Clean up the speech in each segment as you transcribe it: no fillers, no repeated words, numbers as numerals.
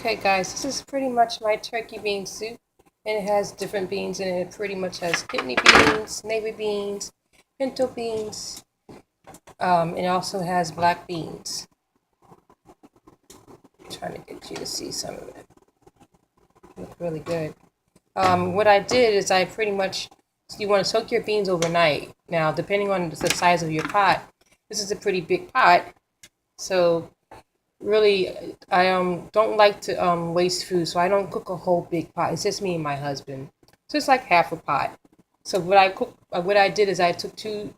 Okay, guys, this is pretty much my turkey bean soup, and it has different beans in it. It pretty much has kidney beans, navy beans, pinto beans. It also has black beans. I'm trying to get you to see some of it. Look really good. What I did is I pretty much you want to soak your beans overnight. Now, depending on the size of your pot, this is a pretty big pot, so really I don't like to waste food, so I don't cook a whole big pot. It's just me and my husband, so it's like half a pot. So what I did is I took two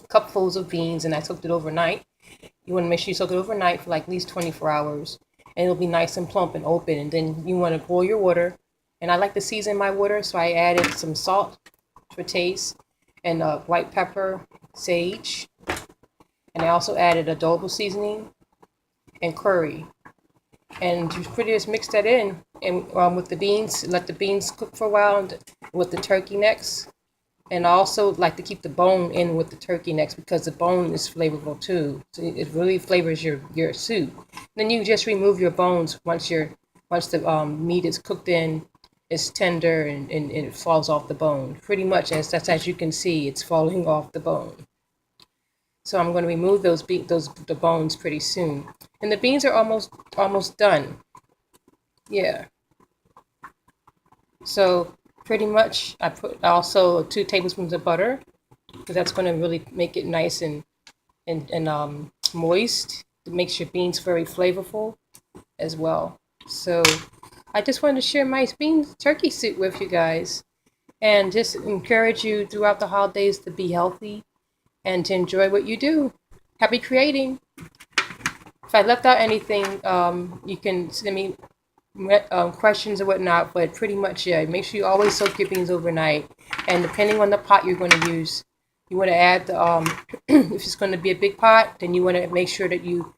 cupfuls of beans and I soaked it overnight. You want to make sure you soak it overnight for like at least 24 hours, and it'll be nice and plump and open. And then you want to boil your water, and I like to season my water, so I added some salt for taste and white pepper, sage, and I also added adobo seasoning and curry. And you pretty much mix that in and with the beans, let the beans cook for a while and with the turkey necks. And I also like to keep the bone in with the turkey necks because the bone is flavorful too. So it really flavors your soup. Then you just remove your bones once the meat is cooked in, it's tender and it falls off the bone. Pretty much as you can see, it's falling off the bone. So I'm going to remove the bones pretty soon. And the beans are almost done. Yeah. So pretty much I put also 2 tablespoons of butter because that's going to really make it nice and moist. It makes your beans very flavorful as well. So I just wanted to share my bean turkey soup with you guys and just encourage you throughout the holidays to be healthy and to enjoy what you do. Happy creating. If I left out anything, you can send me questions or whatnot, but pretty much, yeah, make sure you always soak your beans overnight. And depending on the pot you're going to use, you want to add the, if it's going to be a big pot, then you want to make sure that you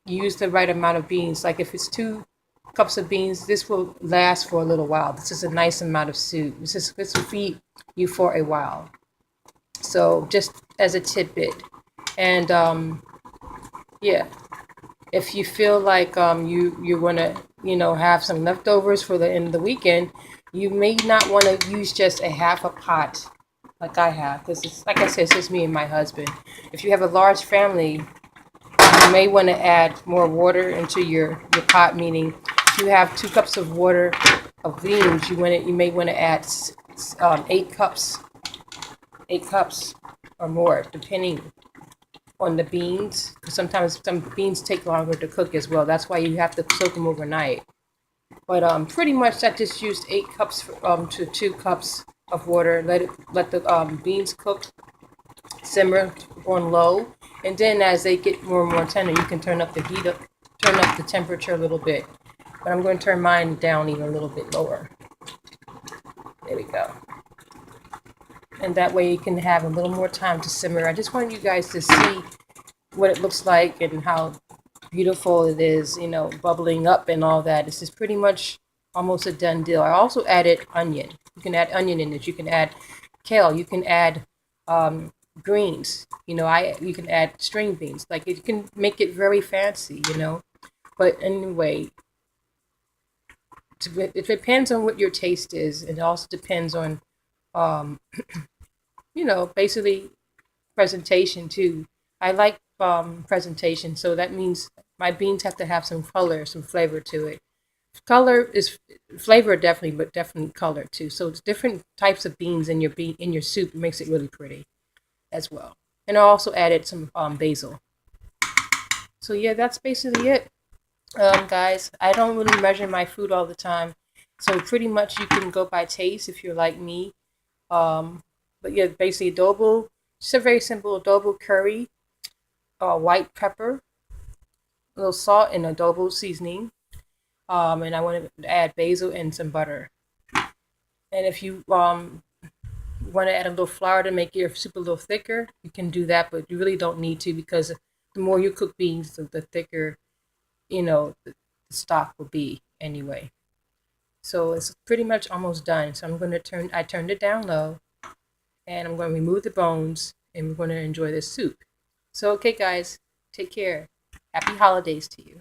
use the right amount of beans. Like if it's 2 cups of beans, this will last for a little while. This is a nice amount of soup. This will feed you for a while. So just as a tidbit. And yeah, if you feel like you want to have some leftovers for the end of the weekend, you may not want to use just a half a pot like I have, because it's like I said, it's just me and my husband. If you have a large family, you may want to add more water into your pot. Meaning, if you have 2 cups of water of beans, you may want to add 8 cups, 8 cups or more, depending on the beans, because sometimes some beans take longer to cook as well. That's why you have to soak them overnight. But pretty much I just used 8 cups to 2 cups of water. Let the beans cook, simmer on low, and then as they get more and more tender, you can turn up the temperature a little bit. But I'm going to turn mine down even a little bit lower. There we go. And that way you can have a little more time to simmer. I just wanted you guys to see what it looks like and how beautiful it is, bubbling up and all that. This is pretty much almost a done deal. I also added onion. You can add onion in it. You can add kale. You can add greens. You can add string beans. Like you can make it very fancy, But anyway, it depends on what your taste is. It also depends on um, basically presentation too. I like presentation, so that means my beans have to have some color, some flavor to it. Color is flavor definitely, but definitely color too. So it's different types of beans in your soup makes it really pretty as well. And I also added some basil. So yeah, that's basically it, guys. I don't really measure my food all the time, so pretty much you can go by taste if you're like me. Um, but yeah, basically adobo, just a very simple adobo curry, white pepper, a little salt, and adobo seasoning. And I want to add basil and some butter. And if you want to add a little flour to make your soup a little thicker, you can do that, but you really don't need to because the more you cook beans, the thicker the stock will be anyway. So it's pretty much almost done. So I turned it down low, and I'm going to remove the bones, and we're going to enjoy this soup. So, okay, guys, take care. Happy holidays to you.